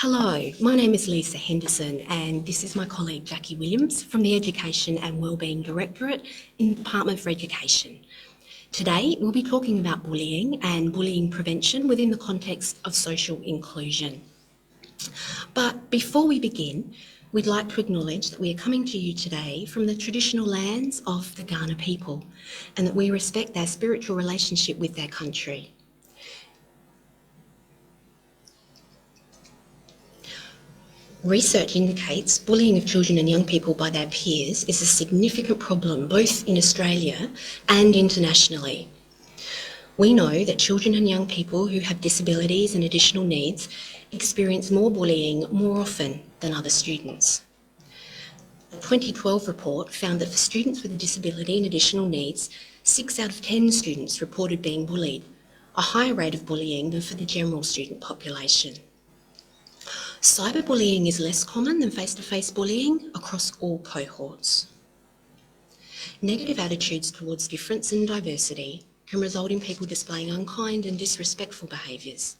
Hello, my name is Lisa Henderson and this is my colleague Jacqui Williams from the Education and Wellbeing Directorate in the Department for Education. Today we'll be talking about bullying and bullying prevention within the context of social inclusion. But before we begin, we'd like to acknowledge that we are coming to you today from the traditional lands of the Kaurna people and that we respect their spiritual relationship with their country. Research indicates bullying of children and young people by their peers is a significant problem both in Australia and internationally. We know that children and young people who have disabilities and additional needs experience more bullying more often than other students. A 2012 report found that for students with a disability and additional needs, 6 out of 10 students reported being bullied, a higher rate of bullying than for the general student population. Cyberbullying is less common than face-to-face bullying across all cohorts. Negative attitudes towards difference and diversity can result in people displaying unkind and disrespectful behaviours.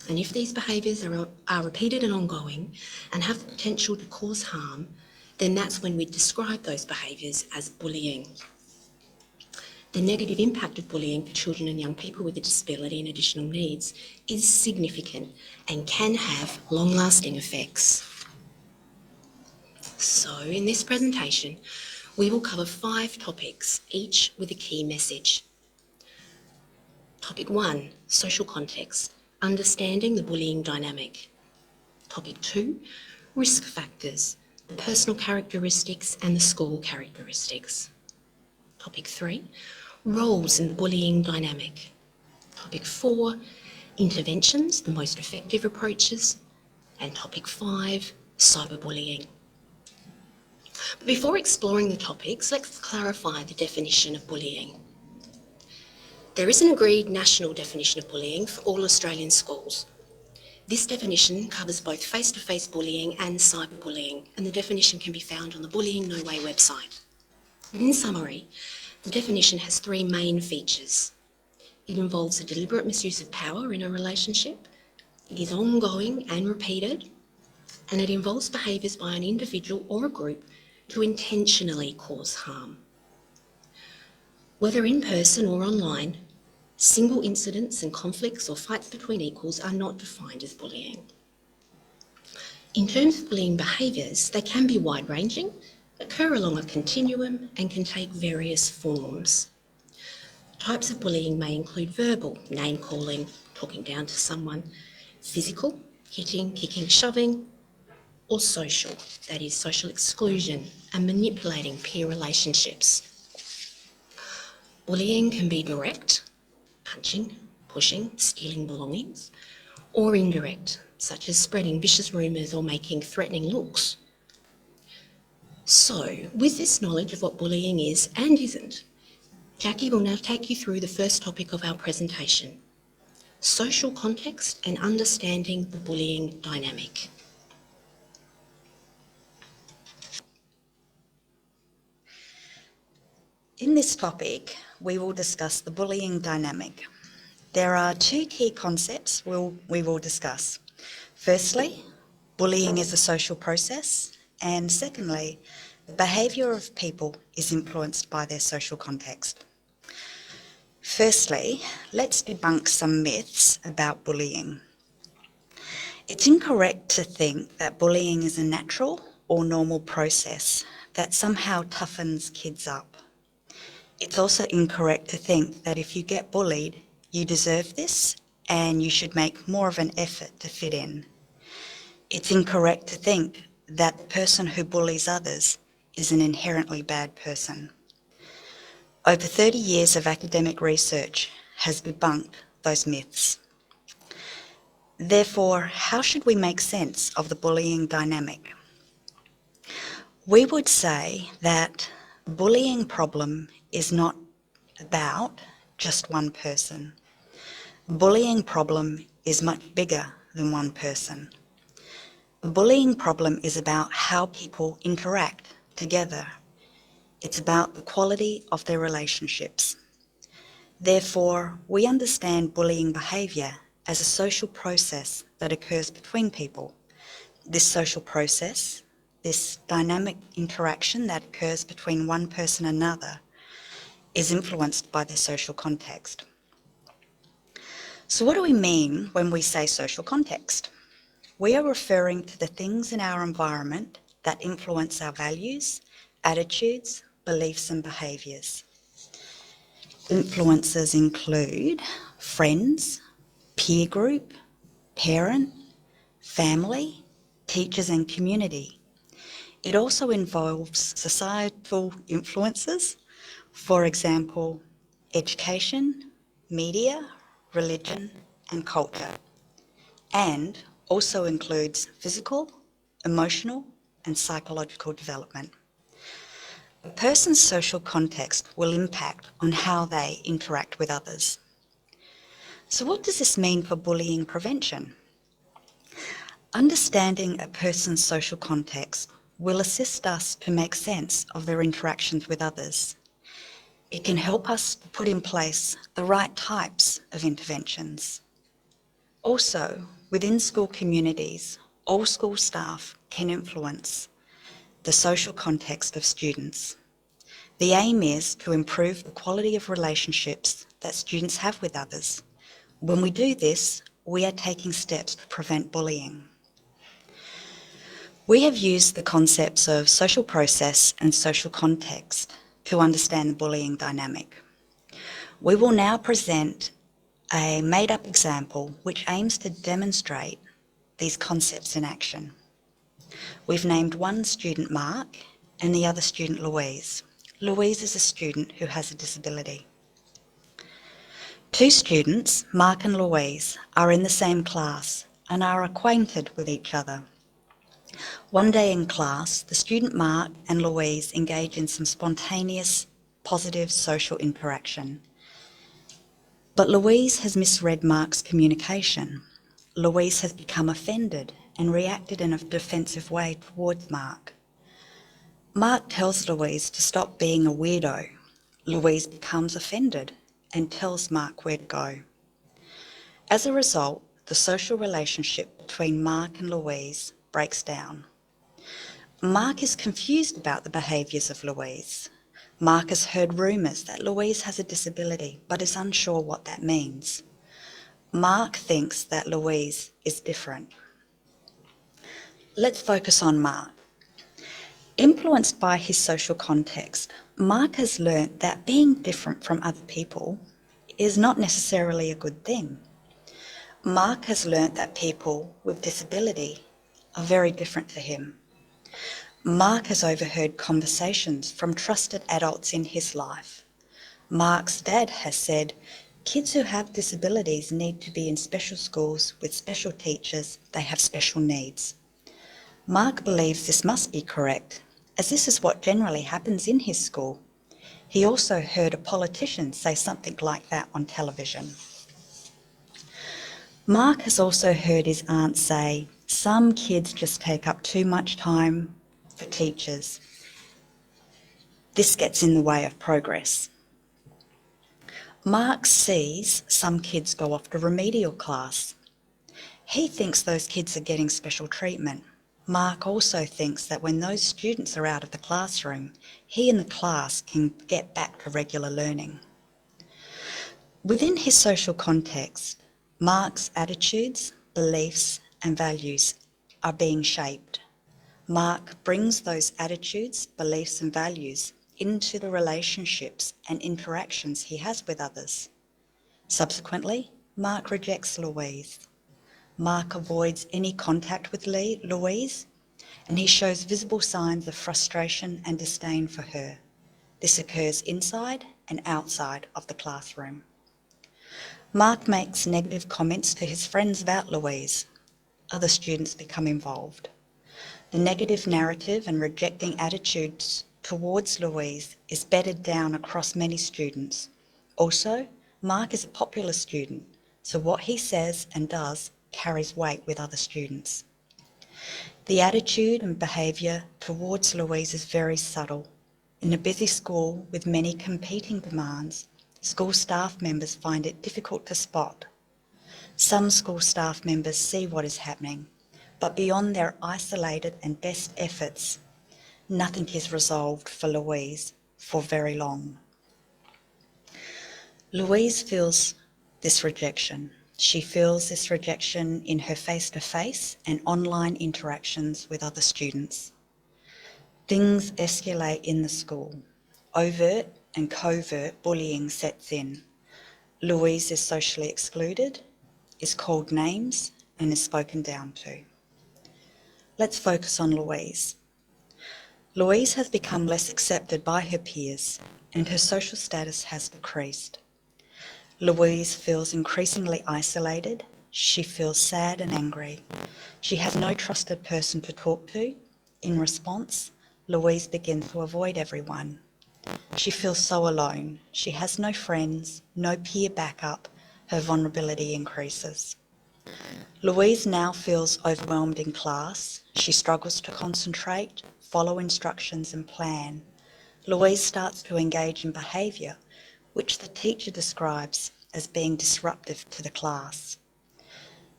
And if these behaviours are repeated and ongoing and have the potential to cause harm, then that's when we describe those behaviours as bullying. The negative impact of bullying for children and young people with a disability and additional needs is significant and can have long-lasting effects. So in this presentation, we will cover 5 topics, each with a key message. Topic 1, social context, understanding the bullying dynamic. Topic 2, risk factors, the personal characteristics and the school characteristics. Topic 3, roles in the bullying dynamic. Topic 4, interventions, the most effective approaches. And topic 5, cyberbullying. But before exploring the topics, let's clarify the definition of bullying. There is an agreed national definition of bullying for all Australian schools. This definition covers both face-to-face bullying and cyberbullying, and the definition can be found on the Bullying No Way website. In summary, the definition has 3 main features. It involves a deliberate misuse of power in a relationship, it is ongoing and repeated, and it involves behaviours by an individual or a group to intentionally cause harm. Whether in person or online, single incidents and conflicts or fights between equals are not defined as bullying. In terms of bullying behaviours, they can be wide-ranging, occur along a continuum and can take various forms. Types of bullying may include verbal, name-calling, talking down to someone, physical, hitting, kicking, shoving, or social, that is social exclusion and manipulating peer relationships. Bullying can be direct, punching, pushing, stealing belongings, or indirect, such as spreading vicious rumours or making threatening looks. So, with this knowledge of what bullying is and isn't, Jacqui will now take you through the first topic of our presentation, social context and understanding the bullying dynamic. In this topic, we will discuss the bullying dynamic. There are 2 key concepts we will discuss. Firstly, bullying is a social process, and secondly, the behaviour of people is influenced by their social context. Firstly, let's debunk some myths about bullying. It's incorrect to think that bullying is a natural or normal process that somehow toughens kids up. It's also incorrect to think that if you get bullied, you deserve this and you should make more of an effort to fit in. It's incorrect to think that the person who bullies others is an inherently bad person. Over 30 years of academic research has debunked those myths. Therefore, how should we make sense of the bullying dynamic? We would say that the bullying problem is not about just one person. The bullying problem is much bigger than one person. The bullying problem is about how people interact together. It's about the quality of their relationships. Therefore, we understand bullying behaviour as a social process that occurs between people, This social process, this dynamic interaction that occurs between one person and another, is influenced by their social context. So what do we mean when we say social context? We are referring to the things in our environment that influence our values, attitudes, beliefs and behaviours. Influences include friends, peer group, parent, family, teachers and community. It also involves societal influences, for example, education, media, religion and culture, and also includes physical, emotional and psychological development. A person's social context will impact on how they interact with others. So what does this mean for bullying prevention? Understanding a person's social context will assist us to make sense of their interactions with others. It can help us put in place the right types of interventions. Also, within school communities, all school staff can influence the social context of students. The aim is to improve the quality of relationships that students have with others. When we do this, we are taking steps to prevent bullying. We have used the concepts of social process and social context to understand the bullying dynamic. We will now present a made-up example which aims to demonstrate these concepts in action. We've named one student Mark and the other student Louise. Louise is a student who has a disability. Two students, Mark and Louise, are in the same class and are acquainted with each other. One day in class, the student Mark and Louise engage in some spontaneous, positive social interaction. But Louise has misread Mark's communication. Louise has become offended and reacted in a defensive way towards Mark. Mark tells Louise to stop being a weirdo. Louise becomes offended and tells Mark where to go. As a result, the social relationship between Mark and Louise breaks down. Mark is confused about the behaviours of Louise. Mark has heard rumours that Louise has a disability but is unsure what that means. Mark thinks that Louise is different. Let's focus on Mark. Influenced by his social context, Mark has learnt that being different from other people is not necessarily a good thing. Mark has learnt that people with disability are very different to him. Mark has overheard conversations from trusted adults in his life. Mark's dad has said, kids who have disabilities need to be in special schools with special teachers, they have special needs. Mark believes this must be correct, as this is what generally happens in his school. He also heard a politician say something like that on television. Mark has also heard his aunt say, some kids just take up too much time for teachers. This gets in the way of progress. Mark sees some kids go off to remedial class. He thinks those kids are getting special treatment. Mark also thinks that when those students are out of the classroom, he and the class can get back to regular learning. Within his social context, Mark's attitudes, beliefs and values are being shaped. Mark brings those attitudes, beliefs and values into the relationships and interactions he has with others. Subsequently, Mark rejects Louise. Mark avoids any contact with Louise, and he shows visible signs of frustration and disdain for her. This occurs inside and outside of the classroom. Mark makes negative comments to his friends about Louise. Other students become involved. The negative narrative and rejecting attitudes towards Louise is bedded down across many students. Also, Mark is a popular student, so what he says and does carries weight with other students. The attitude and behaviour towards Louise is very subtle. In a busy school with many competing demands, school staff members find it difficult to spot. Some school staff members see what is happening, But beyond their isolated and best efforts, nothing is resolved for Louise for very long. Louise feels this rejection. She feels this rejection in her face-to-face and online interactions with other students. Things escalate in the school. Overt and covert bullying sets in. Louise is socially excluded, is called names, and is spoken down to. Let's focus on Louise. Louise has become less accepted by her peers, and her social status has decreased. Louise feels increasingly isolated. She feels sad and angry. She has no trusted person to talk to. In response, Louise begins to avoid everyone. She feels so alone. She has no friends, no peer backup. Her vulnerability increases. Louise now feels overwhelmed in class. She struggles to concentrate, follow instructions and plan. Louise starts to engage in behaviour which the teacher describes as being disruptive to the class.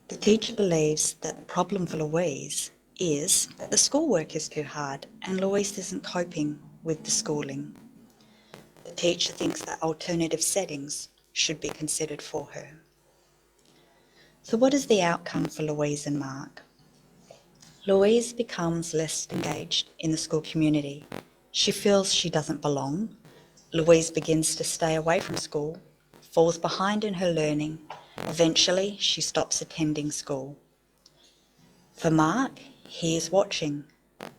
The teacher believes that the problem for Louise is that the schoolwork is too hard and Louise isn't coping with the schooling. The teacher thinks that alternative settings should be considered for her. So what is the outcome for Louise and Mark? Louise becomes less engaged in the school community. She feels she doesn't belong. Louise begins to stay away from school, falls behind in her learning. Eventually, she stops attending school. For Mark, he is watching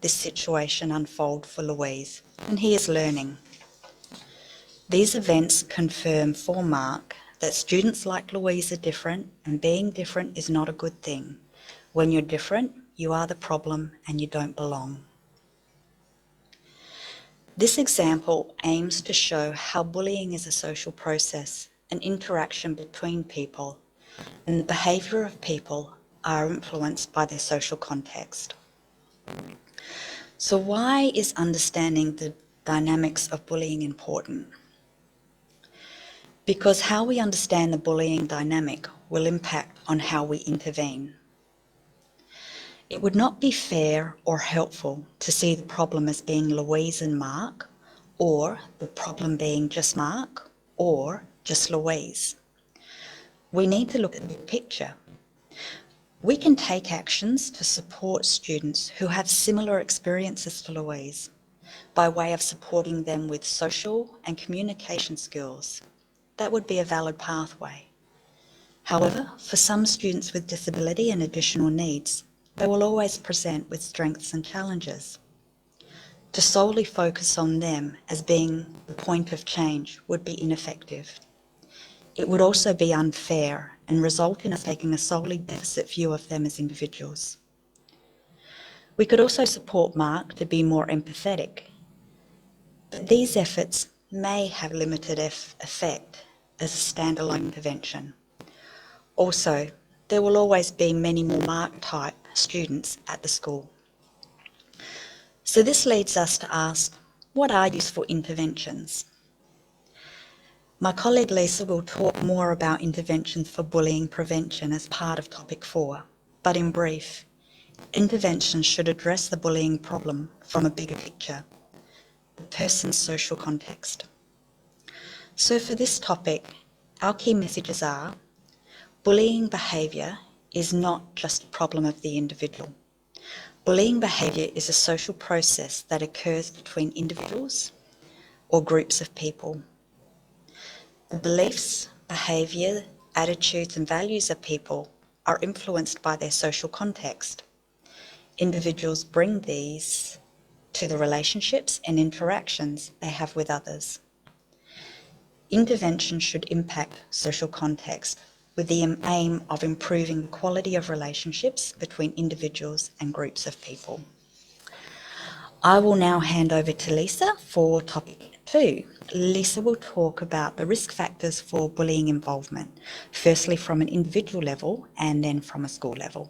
this situation unfold for Louise, and he is learning. These events confirm for Mark that students like Louise are different, and being different is not a good thing. When you're different, you are the problem and you don't belong. This example aims to show how bullying is a social process, an interaction between people, and the behaviour of people are influenced by their social context. So why is understanding the dynamics of bullying important? Because how we understand the bullying dynamic will impact on how we intervene. It would not be fair or helpful to see the problem as being Louise and Mark, or the problem being just Mark, or just Louise. We need to look at the big picture. We can take actions to support students who have similar experiences to Louise by way of supporting them with social and communication skills. That would be a valid pathway. However, for some students with disability and additional needs, they will always present with strengths and challenges. To solely focus on them as being the point of change would be ineffective. It would also be unfair and result in us taking a solely deficit view of them as individuals. We could also support Mark to be more empathetic, but these efforts may have limited effect as a standalone intervention. Also, there will always be many more Mark-type students at the school. So this leads us to ask, what are useful interventions? My colleague Lisa will talk more about interventions for bullying prevention as part of topic 4, but in brief, interventions should address the bullying problem from a bigger picture, the person's social context. So for this topic, our key messages are, bullying behaviour is not just a problem of the individual. Bullying behaviour is a social process that occurs between individuals or groups of people. The beliefs, behaviour, attitudes and values of people are influenced by their social context. Individuals bring these to the relationships and interactions they have with others. Intervention should impact social context with the aim of improving the quality of relationships between individuals and groups of people. I will now hand over to Lisa for topic 2. Lisa will talk about the risk factors for bullying involvement, firstly from an individual level and then from a school level.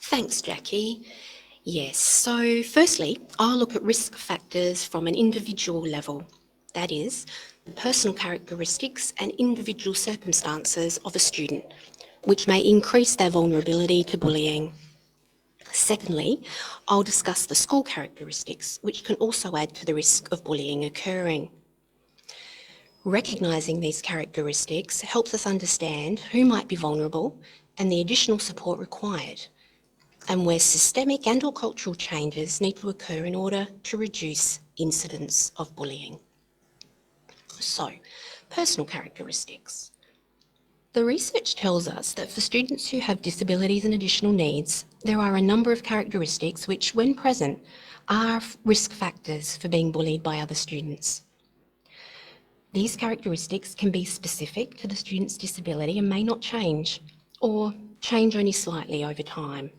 Thanks, Jacqui. Yes, so firstly, I'll look at risk factors from an individual level. That is, the personal characteristics and individual circumstances of a student, which may increase their vulnerability to bullying. Secondly, I'll discuss the school characteristics, which can also add to the risk of bullying occurring. Recognising these characteristics helps us understand who might be vulnerable and the additional support required, and where systemic and or cultural changes need to occur in order to reduce incidents of bullying. So, personal characteristics. The research tells us that for students who have disabilities and additional needs, there are a number of characteristics which, when present, are risk factors for being bullied by other students. These characteristics can be specific to the student's disability and may not change, or change only slightly over time.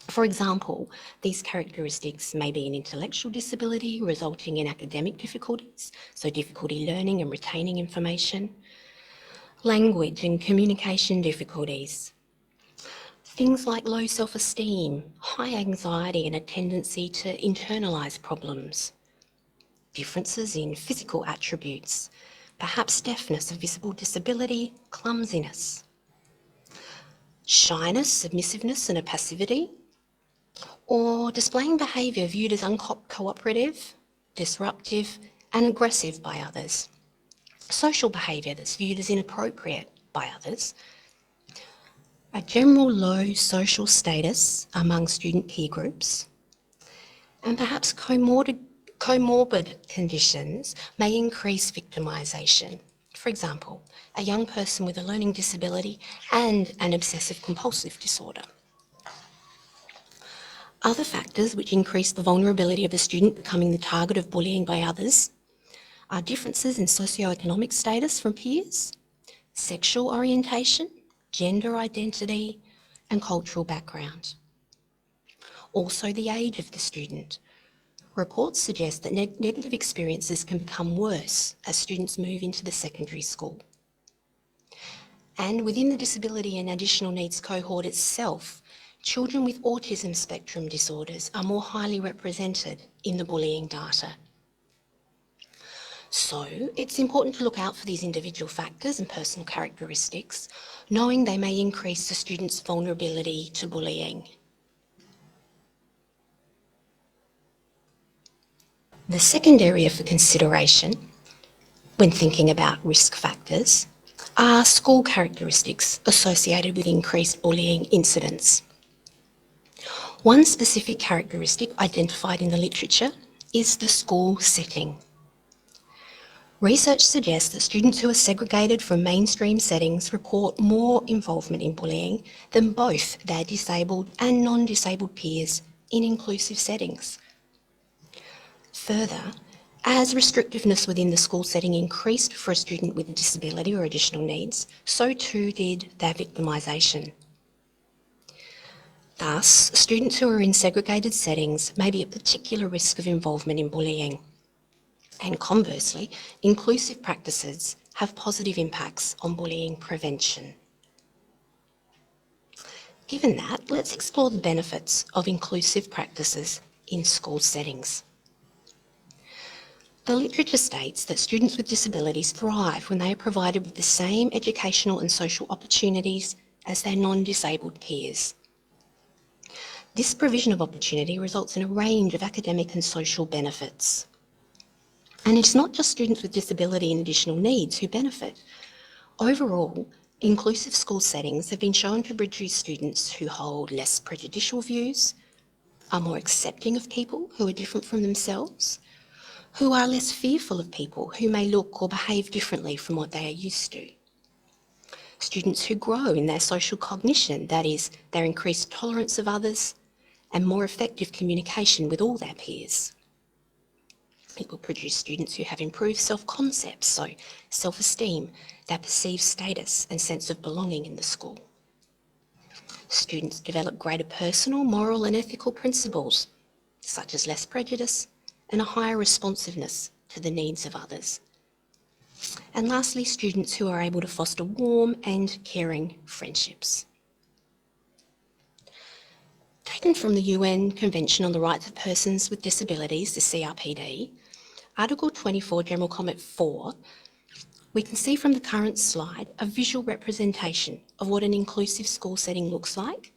For example, these characteristics may be an intellectual disability resulting in academic difficulties, so difficulty learning and retaining information, language and communication difficulties, things like low self-esteem, high anxiety and a tendency to internalise problems, differences in physical attributes, perhaps deafness, a visible disability, clumsiness, shyness, submissiveness and a passivity, or displaying behaviour viewed as uncooperative, disruptive and aggressive by others, social behaviour that's viewed as inappropriate by others, a general low social status among student peer groups, and perhaps comorbid conditions may increase victimisation. For example, a young person with a learning disability and an obsessive-compulsive disorder. Other factors which increase the vulnerability of a student becoming the target of bullying by others are differences in socioeconomic status from peers, sexual orientation, gender identity, and cultural background. Also, the age of the student. Reports suggest that negative experiences can become worse as students move into the secondary school. And within the disability and additional needs cohort itself, children with autism spectrum disorders are more highly represented in the bullying data. So it's important to look out for these individual factors and personal characteristics, knowing they may increase the student's vulnerability to bullying. The second area for consideration when thinking about risk factors are school characteristics associated with increased bullying incidents. One specific characteristic identified in the literature is the school setting. Research suggests that students who are segregated from mainstream settings report more involvement in bullying than both their disabled and non-disabled peers in inclusive settings. Further, as restrictiveness within the school setting increased for a student with a disability or additional needs, so too did their victimisation. Thus, students who are in segregated settings may be at particular risk of involvement in bullying. And conversely, inclusive practices have positive impacts on bullying prevention. Given that, let's explore the benefits of inclusive practices in school settings. The literature states that students with disabilities thrive when they are provided with the same educational and social opportunities as their non-disabled peers. This provision of opportunity results in a range of academic and social benefits. And it's not just students with disability and additional needs who benefit. Overall, inclusive school settings have been shown to produce students who hold less prejudicial views, are more accepting of people who are different from themselves, who are less fearful of people who may look or behave differently from what they are used to. Students who grow in their social cognition, that is, their increased tolerance of others and more effective communication with all their peers. It will produce students who have improved self-concepts, so self-esteem, their perceived status and sense of belonging in the school. Students develop greater personal, moral and ethical principles, such as less prejudice and a higher responsiveness to the needs of others. And lastly, students who are able to foster warm and caring friendships. Taken from the UN Convention on the Rights of Persons with Disabilities, the CRPD, Article 24, General Comment 4, we can see from the current slide a visual representation of what an inclusive school setting looks like,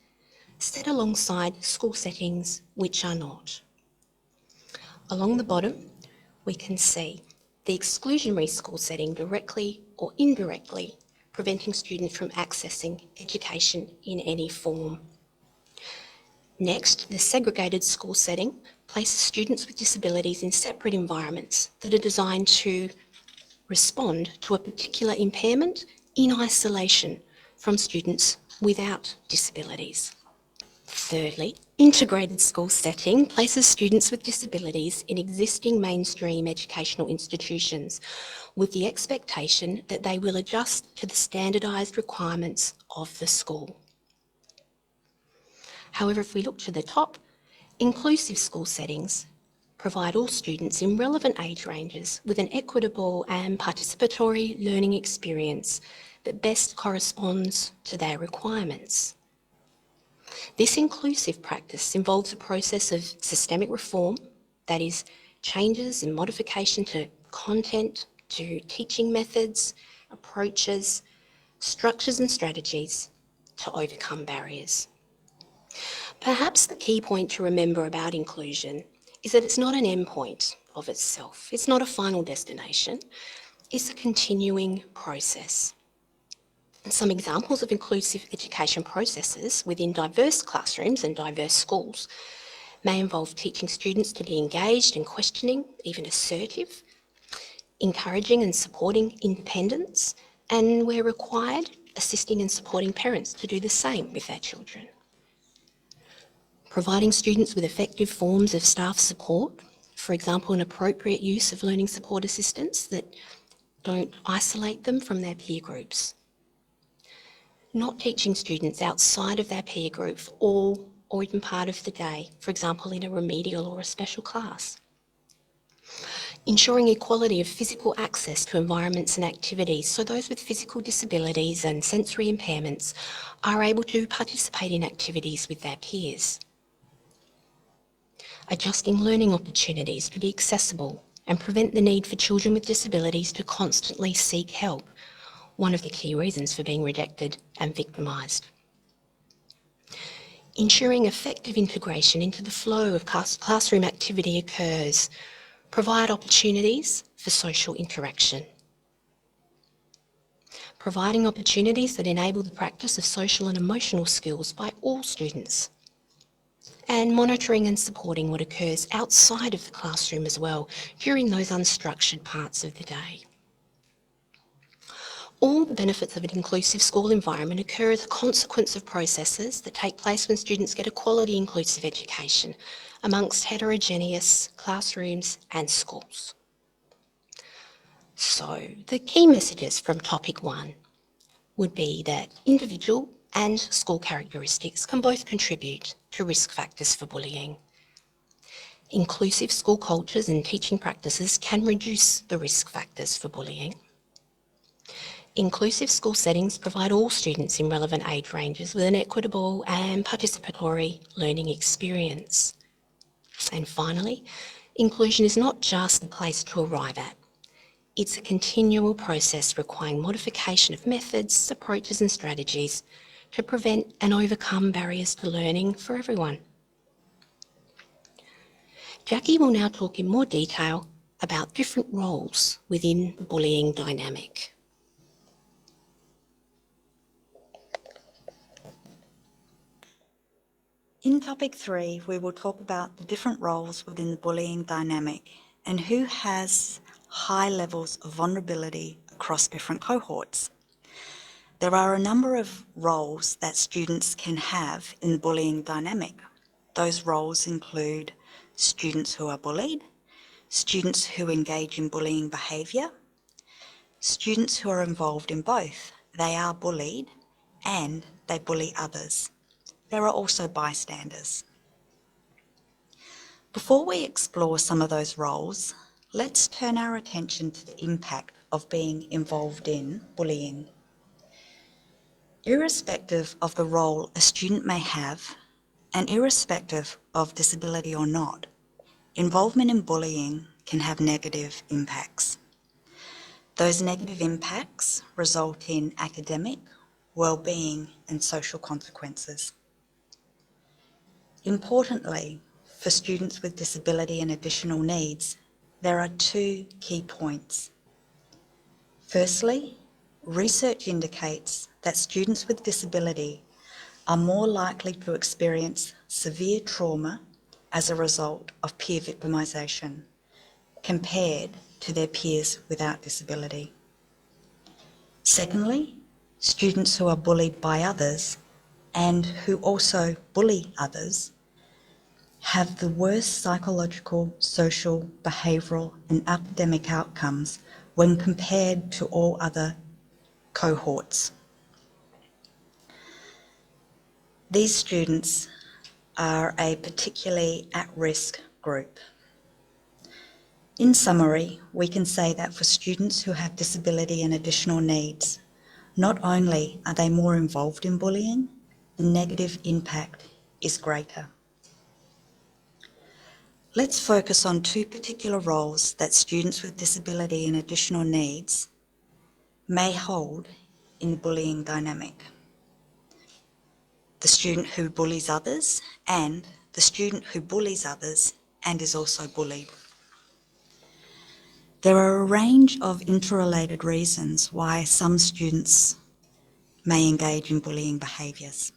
set alongside school settings which are not. Along the bottom, we can see the exclusionary school setting directly or indirectly preventing students from accessing education in any form. Next, the segregated school setting places students with disabilities in separate environments that are designed to respond to a particular impairment in isolation from students without disabilities. Thirdly, integrated school setting places students with disabilities in existing mainstream educational institutions with the expectation that they will adjust to the standardised requirements of the school. However, if we look to the top, inclusive school settings provide all students in relevant age ranges with an equitable and participatory learning experience that best corresponds to their requirements. This inclusive practice involves a process of systemic reform, that is, changes and modification to content, to teaching methods, approaches, structures and strategies to overcome barriers. Perhaps the key point to remember about inclusion is that it's not an endpoint of itself. It's not a final destination. It's a continuing process. Some examples of inclusive education processes within diverse classrooms and diverse schools may involve teaching students to be engaged and questioning, even assertive, encouraging and supporting independence, and where required, assisting and supporting parents to do the same with their children. Providing students with effective forms of staff support, for example, an appropriate use of learning support assistants that don't isolate them from their peer groups. Not teaching students outside of their peer group all or even part of the day, for example, in a remedial or a special class. Ensuring equality of physical access to environments and activities so those with physical disabilities and sensory impairments are able to participate in activities with their peers. Adjusting learning opportunities to be accessible and prevent the need for children with disabilities to constantly seek help, one of the key reasons for being rejected and victimised. Ensuring effective integration into the flow of classroom activity occurs, provide opportunities for social interaction. Providing opportunities that enable the practice of social and emotional skills by all students. And monitoring and supporting what occurs outside of the classroom as well during those unstructured parts of the day. All the benefits of an inclusive school environment occur as a consequence of processes that take place when students get a quality inclusive education amongst heterogeneous classrooms and schools. So the key messages from topic 1 would be that individual and school characteristics can both contribute to risk factors for bullying. Inclusive school cultures and teaching practices can reduce the risk factors for bullying. Inclusive school settings provide all students in relevant age ranges with an equitable and participatory learning experience. And finally, inclusion is not just a place to arrive at. It's a continual process requiring modification of methods, approaches and strategies to prevent and overcome barriers to learning for everyone. Jacqui will now talk in more detail about different roles within the bullying dynamic. In topic 3, we will talk about the different roles within the bullying dynamic and who has high levels of vulnerability across different cohorts. There are a number of roles that students can have in the bullying dynamic. Those roles include students who are bullied, students who engage in bullying behaviour, students who are involved in both. They are bullied and they bully others. There are also bystanders. Before we explore some of those roles, let's turn our attention to the impact of being involved in bullying. Irrespective of the role a student may have, and irrespective of disability or not, involvement in bullying can have negative impacts. Those negative impacts result in academic, wellbeing and social consequences. Importantly, for students with disability and additional needs, there are two key points. Firstly, research indicates that students with disability are more likely to experience severe trauma as a result of peer victimisation compared to their peers without disability. Secondly, students who are bullied by others and who also bully others have the worst psychological, social, behavioural and academic outcomes when compared to all other cohorts. These students are a particularly at-risk group. In summary, we can say that for students who have disability and additional needs, not only are they more involved in bullying, the negative impact is greater. Let's focus on two particular roles that students with disability and additional needs may hold in the bullying dynamic. The student who bullies others and the student who bullies others and is also bullied. There are a range of interrelated reasons why some students may engage in bullying behaviours.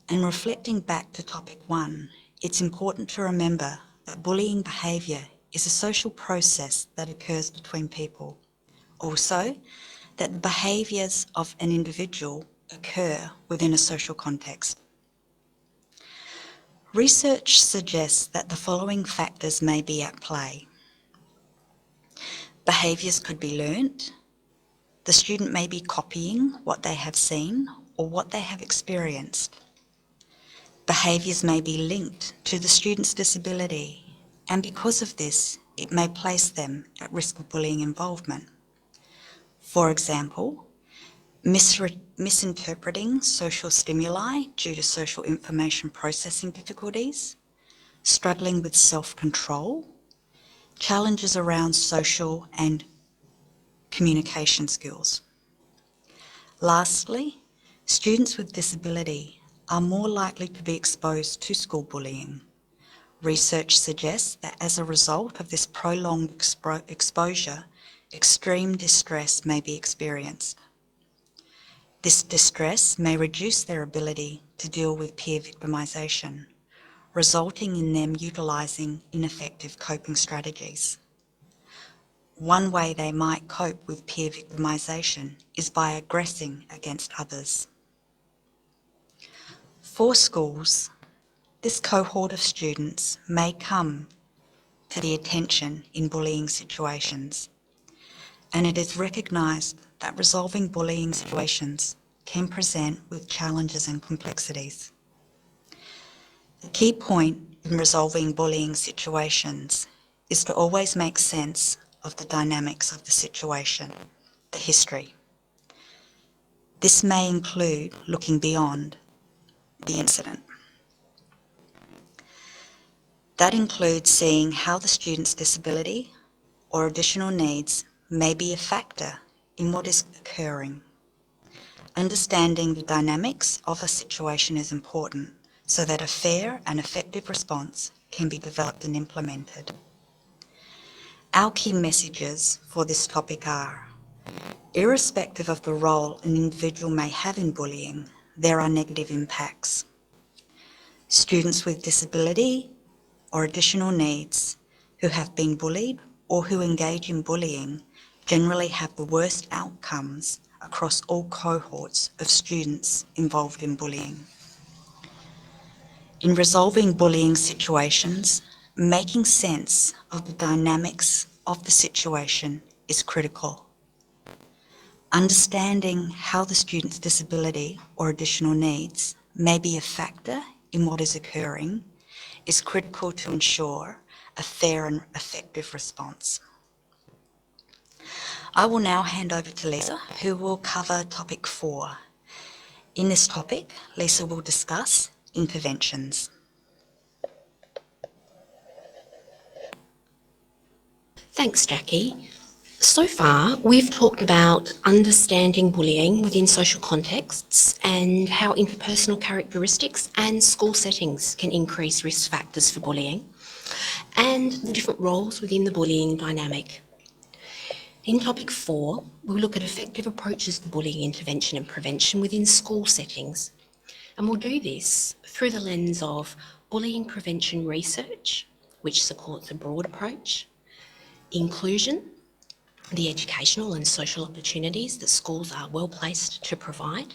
And reflecting back to topic 1, it's important to remember that bullying behaviour is a social process that occurs between people. Also, that the behaviours of an individual occur within a social context. Research suggests that the following factors may be at play. Behaviours could be learnt. The student may be copying what they have seen or what they have experienced. Behaviours may be linked to the student's disability, and because of this, it may place them at risk of bullying involvement. For example, misinterpreting social stimuli due to social information processing difficulties, struggling with self-control, challenges around social and communication skills. Lastly, students with disability are more likely to be exposed to school bullying. Research suggests that as a result of this prolonged exposure, extreme distress may be experienced. This distress may reduce their ability to deal with peer victimisation, resulting in them utilising ineffective coping strategies. One way they might cope with peer victimisation is by aggressing against others. For schools, this cohort of students may come to the attention in bullying situations, and it is recognised that resolving bullying situations can present with challenges and complexities. The key point in resolving bullying situations is to always make sense of the dynamics of the situation, the history. This may include looking beyond the incident. That includes seeing how the student's disability or additional needs may be a factor in what is occurring. Understanding the dynamics of a situation is important so that a fair and effective response can be developed and implemented. Our key messages for this topic are: irrespective of the role an individual may have in bullying, there are negative impacts. Students with disability or additional needs who have been bullied or who engage in bullying generally have the worst outcomes across all cohorts of students involved in bullying. In resolving bullying situations, making sense of the dynamics of the situation is critical. Understanding how the student's disability or additional needs may be a factor in what is occurring is critical to ensure a fair and effective response. I will now hand over to Lisa, who will cover topic 4. In this topic, Lisa will discuss interventions. Thanks, Jacqui. So far, we've talked about understanding bullying within social contexts and how interpersonal characteristics and school settings can increase risk factors for bullying, and the different roles within the bullying dynamic. In topic 4, we'll look at effective approaches to bullying intervention and prevention within school settings. And we'll do this through the lens of bullying prevention research, which supports a broad approach, inclusion, the educational and social opportunities that schools are well placed to provide,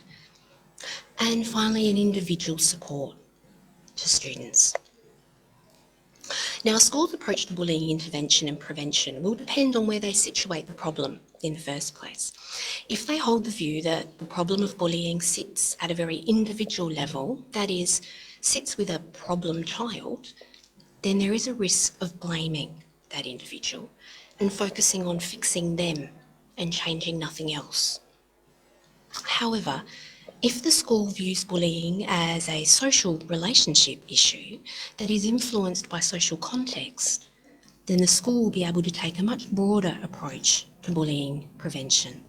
and finally an individual support to students. Now, a school's approach to bullying intervention and prevention will depend on where they situate the problem in the first place. If they hold the view that the problem of bullying sits at a very individual level, that is, sits with a problem child, then there is a risk of blaming that individual and focusing on fixing them and changing nothing else. However, if the school views bullying as a social relationship issue that is influenced by social context, then the school will be able to take a much broader approach to bullying prevention.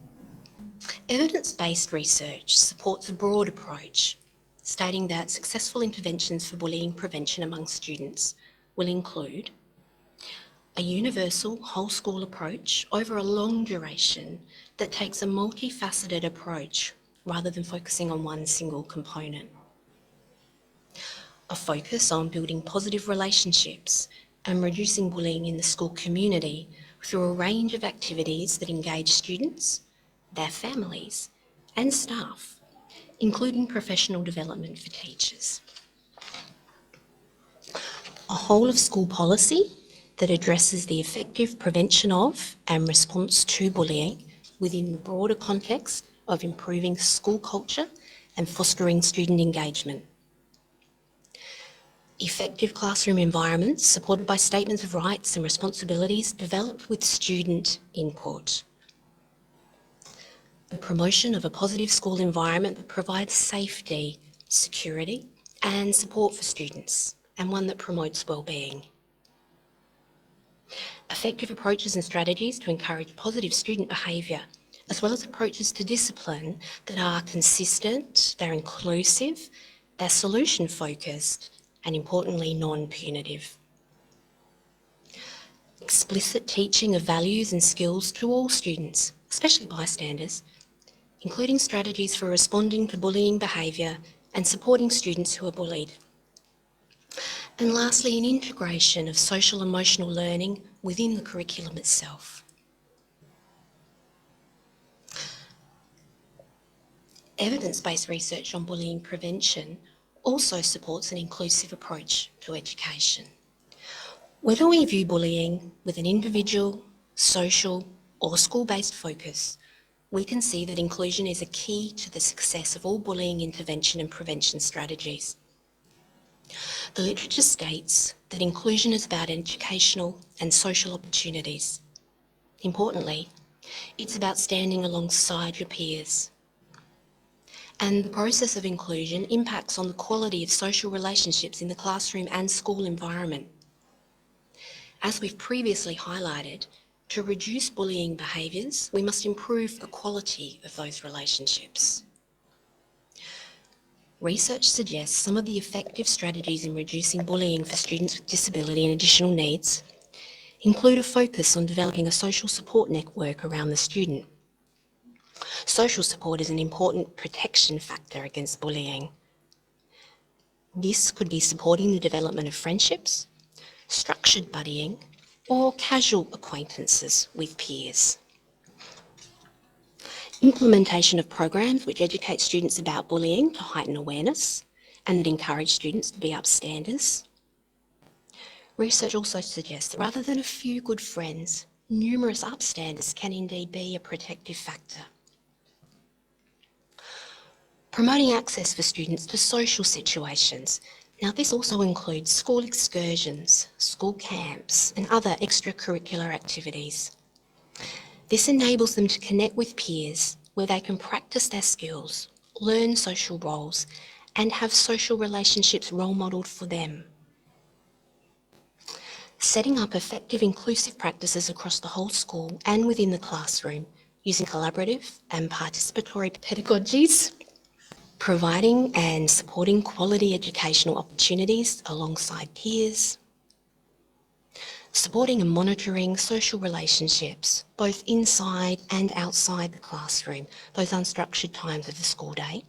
Evidence-based research supports a broad approach, stating that successful interventions for bullying prevention among students will include a universal whole school approach over a long duration that takes a multifaceted approach rather than focusing on one single component. A focus on building positive relationships and reducing bullying in the school community through a range of activities that engage students, their families and staff, including professional development for teachers. A whole of school policy that addresses the effective prevention of and response to bullying within the broader context of improving school culture and fostering student engagement. Effective classroom environments supported by statements of rights and responsibilities developed with student input. The promotion of a positive school environment that provides safety, security and support for students, and one that promotes wellbeing. Effective approaches and strategies to encourage positive student behaviour, as well as approaches to discipline that are consistent, they're inclusive, they're solution-focused, and importantly, non-punitive. Explicit teaching of values and skills to all students, especially bystanders, including strategies for responding to bullying behaviour and supporting students who are bullied. And lastly, an integration of social emotional learning within the curriculum itself. Evidence-based research on bullying prevention also supports an inclusive approach to education. Whether we view bullying with an individual, social or school-based focus, we can see that inclusion is a key to the success of all bullying intervention and prevention strategies. The literature states that inclusion is about educational and social opportunities. Importantly, it's about standing alongside your peers. And the process of inclusion impacts on the quality of social relationships in the classroom and school environment. As we've previously highlighted, to reduce bullying behaviours, we must improve the quality of those relationships. Research suggests some of the effective strategies in reducing bullying for students with disability and additional needs include a focus on developing a social support network around the student. Social support is an important protection factor against bullying. This could be supporting the development of friendships, structured buddying, or casual acquaintances with peers. Implementation of programs which educate students about bullying to heighten awareness and that encourage students to be upstanders. Research also suggests that rather than a few good friends, numerous upstanders can indeed be a protective factor. Promoting access for students to social situations. Now, this also includes school excursions, school camps, and other extracurricular activities. This enables them to connect with peers where they can practice their skills, learn social roles, and have social relationships role modelled for them. Setting up effective inclusive practices across the whole school and within the classroom using collaborative and participatory pedagogies, providing and supporting quality educational opportunities alongside peers, supporting and monitoring social relationships, both inside and outside the classroom, those unstructured times of the school day,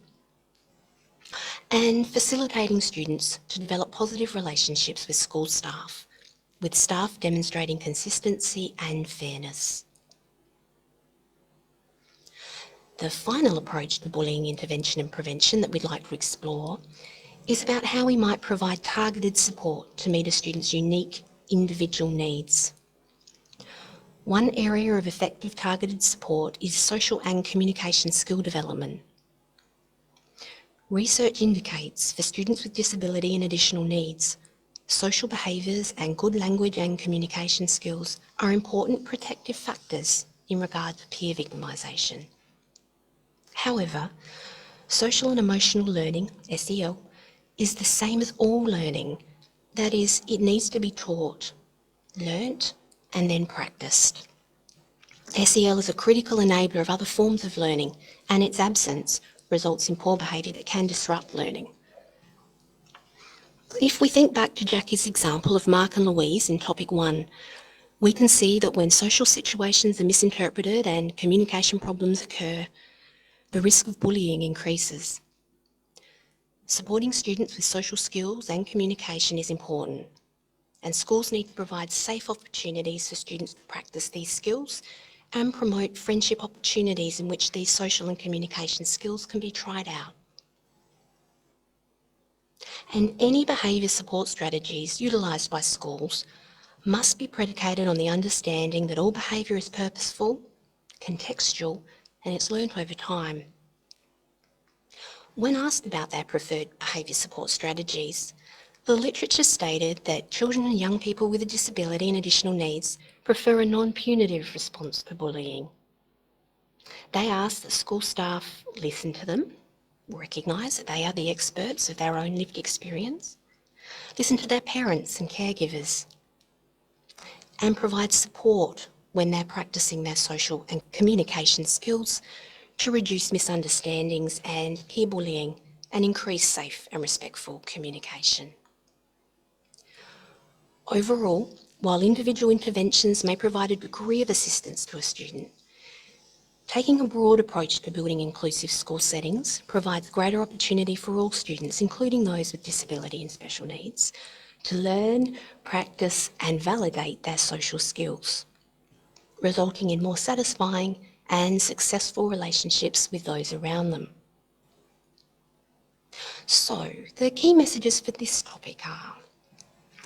and facilitating students to develop positive relationships with school staff, with staff demonstrating consistency and fairness. The final approach to bullying intervention and prevention that we'd like to explore is about how we might provide targeted support to meet a student's unique individual needs. One area of effective targeted support is social and communication skill development. Research indicates for students with disability and additional needs, social behaviours and good language and communication skills are important protective factors in regard to peer victimisation. However, social and emotional learning, SEL, is the same as all learning. That is, it needs to be taught, learnt, and then practiced. SEL is a critical enabler of other forms of learning, and its absence results in poor behaviour that can disrupt learning. If we think back to Jacqui's example of Mark and Louise in topic 1, we can see that when social situations are misinterpreted and communication problems occur, the risk of bullying increases. Supporting students with social skills and communication is important, and schools need to provide safe opportunities for students to practice these skills and promote friendship opportunities in which these social and communication skills can be tried out. And any behaviour support strategies utilised by schools must be predicated on the understanding that all behaviour is purposeful, contextual, and it's learnt over time. When asked about their preferred behaviour support strategies, the literature stated that children and young people with a disability and additional needs prefer a non-punitive response to bullying. They ask that school staff listen to them, recognise that they are the experts of their own lived experience, listen to their parents and caregivers, and provide support when they're practicing their social and communication skills to reduce misunderstandings and peer bullying and increase safe and respectful communication. Overall, while individual interventions may provide a degree of assistance to a student, taking a broad approach to building inclusive school settings provides greater opportunity for all students, including those with disability and special needs, to learn, practice and validate their social skills, resulting in more satisfying and successful relationships with those around them. So, the key messages for this topic are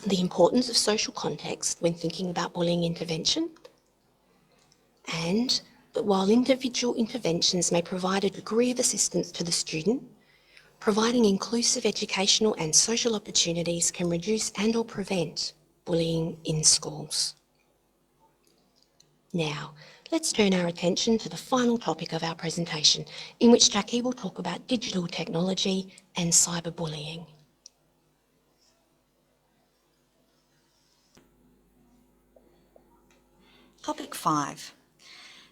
the importance of social context when thinking about bullying intervention, and that while individual interventions may provide a degree of assistance to the student, providing inclusive educational and social opportunities can reduce and/or prevent bullying in schools. Now, let's turn our attention to the final topic of our presentation, in which Jacqui will talk about digital technology and cyberbullying. Topic 5.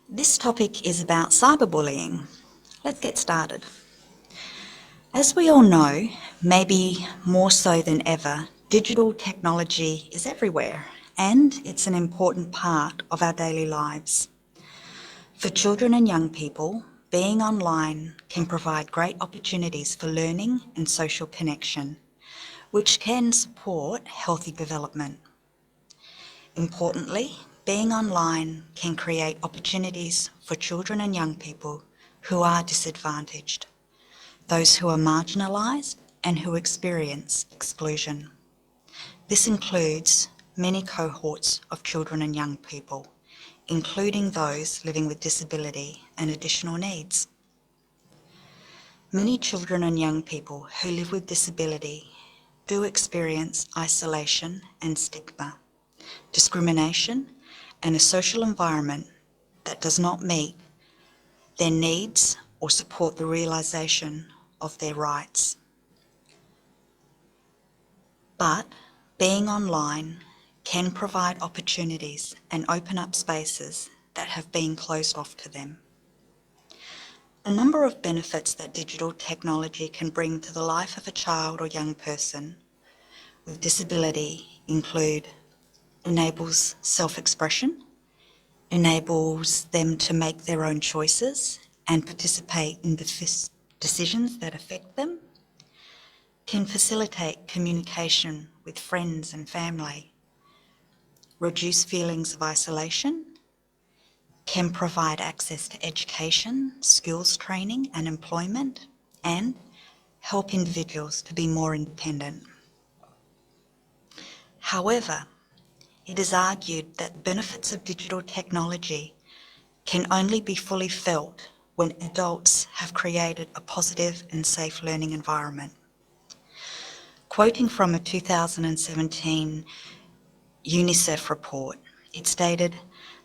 This topic is about cyberbullying. Let's get started. As we all know, maybe more so than ever, digital technology is everywhere, and it's an important part of our daily lives. For children and young people, being online can provide great opportunities for learning and social connection, which can support healthy development. Importantly, being online can create opportunities for children and young people who are disadvantaged, those who are marginalised and who experience exclusion. This includes many cohorts of children and young people, including those living with disability and additional needs. Many children and young people who live with disability do experience isolation and stigma, discrimination, and a social environment that does not meet their needs or support the realisation of their rights. But being online can provide opportunities and open up spaces that have been closed off to them. A number of benefits that digital technology can bring to the life of a child or young person with disability include enables self-expression, enables them to make their own choices and participate in decisions that affect them, can facilitate communication with friends and family, reduce feelings of isolation, can provide access to education, skills training and employment, and help individuals to be more independent. However, it is argued that benefits of digital technology can only be fully felt when adults have created a positive and safe learning environment. Quoting from a 2017 UNICEF report, it stated,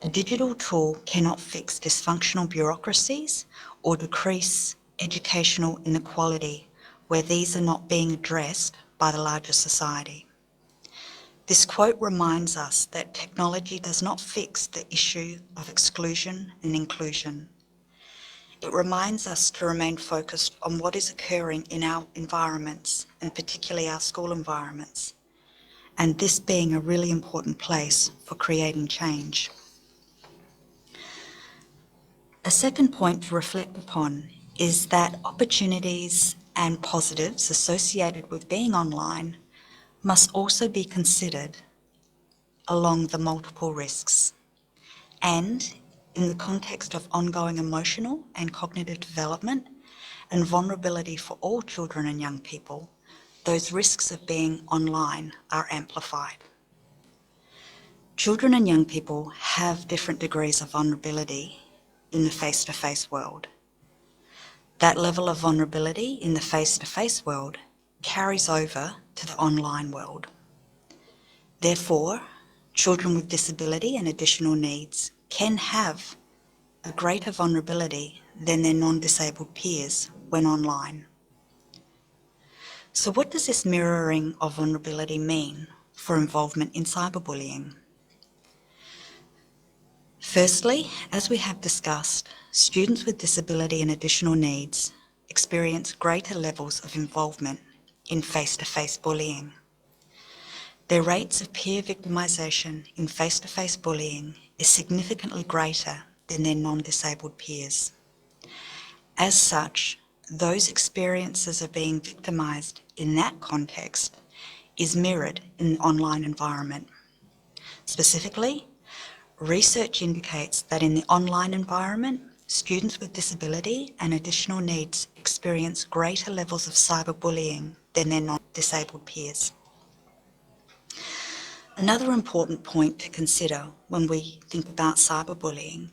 "A digital tool cannot fix dysfunctional bureaucracies or decrease educational inequality where these are not being addressed by the larger society." This quote reminds us that technology does not fix the issue of exclusion and inclusion. It reminds us to remain focused on what is occurring in our environments, and particularly our school environments, and this being a really important place for creating change. A second point to reflect upon is that opportunities and positives associated with being online must also be considered along the multiple risks. And in the context of ongoing emotional and cognitive development and vulnerability for all children and young people, those risks of being online are amplified. Children and young people have different degrees of vulnerability in the face-to-face world. That level of vulnerability in the face-to-face world carries over to the online world. Therefore, children with disability and additional needs can have a greater vulnerability than their non-disabled peers when online. So what does this mirroring of vulnerability mean for involvement in cyberbullying? Firstly, as we have discussed, students with disability and additional needs experience greater levels of involvement in face-to-face bullying. Their rates of peer victimisation in face-to-face bullying is significantly greater than their non-disabled peers. As such, those experiences of being victimised in that context is mirrored in the online environment. Specifically, research indicates that in the online environment, students with disability and additional needs experience greater levels of cyberbullying than their non-disabled peers. Another important point to consider when we think about cyberbullying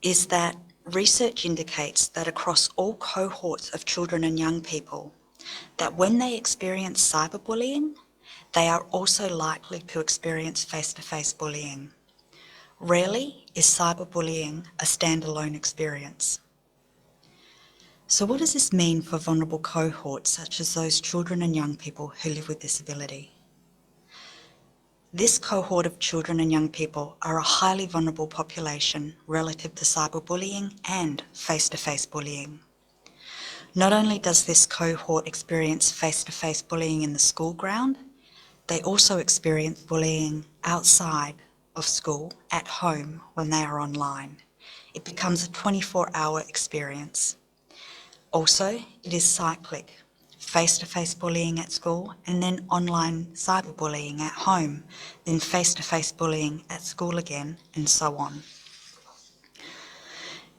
is that research indicates that across all cohorts of children and young people, that when they experience cyberbullying, they are also likely to experience face-to-face bullying. Rarely is cyberbullying a standalone experience. So what does this mean for vulnerable cohorts such as those children and young people who live with disability? This cohort of children and young people are a highly vulnerable population relative to cyberbullying and face-to-face bullying. Not only does this cohort experience face-to-face bullying in the school ground, they also experience bullying outside of school, at home, when they are online. It becomes a 24-hour experience. Also, it is cyclic. Face-to-face bullying at school and then online cyberbullying at home, then face-to-face bullying at school again, and so on.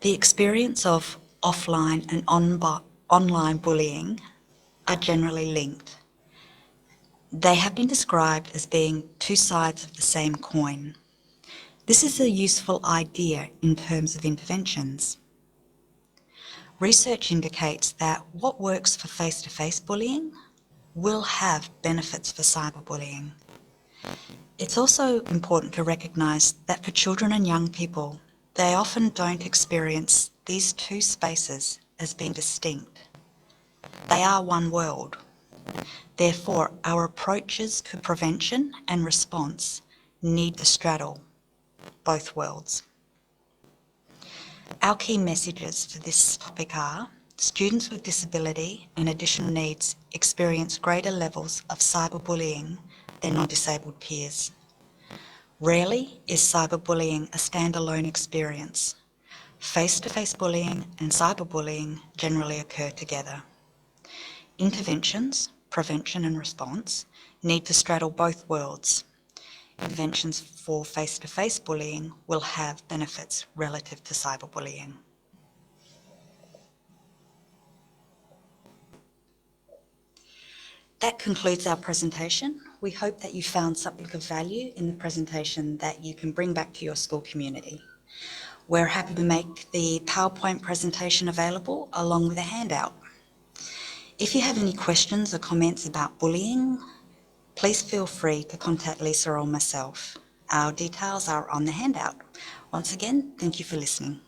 The experience of offline and online bullying are generally linked. They have been described as being two sides of the same coin. This is a useful idea in terms of interventions. Research indicates that what works for face-to-face bullying will have benefits for cyberbullying. It's also important to recognise that for children and young people, they often don't experience these two spaces as being distinct. They are one world. Therefore, our approaches to prevention and response need to straddle both worlds. Our key messages for this topic are: students with disability and additional needs experience greater levels of cyberbullying than non-disabled peers. Rarely is cyberbullying a standalone experience. Face-to-face bullying and cyberbullying generally occur together. Interventions, prevention and response, need to straddle both worlds. Interventions for face-to-face bullying will have benefits relative to cyberbullying. That concludes our presentation. We hope that you found something of value in the presentation that you can bring back to your school community. We're happy to make the PowerPoint presentation available along with a handout. If you have any questions or comments about bullying, please feel free to contact Lisa or myself. Our details are on the handout. Once again, thank you for listening.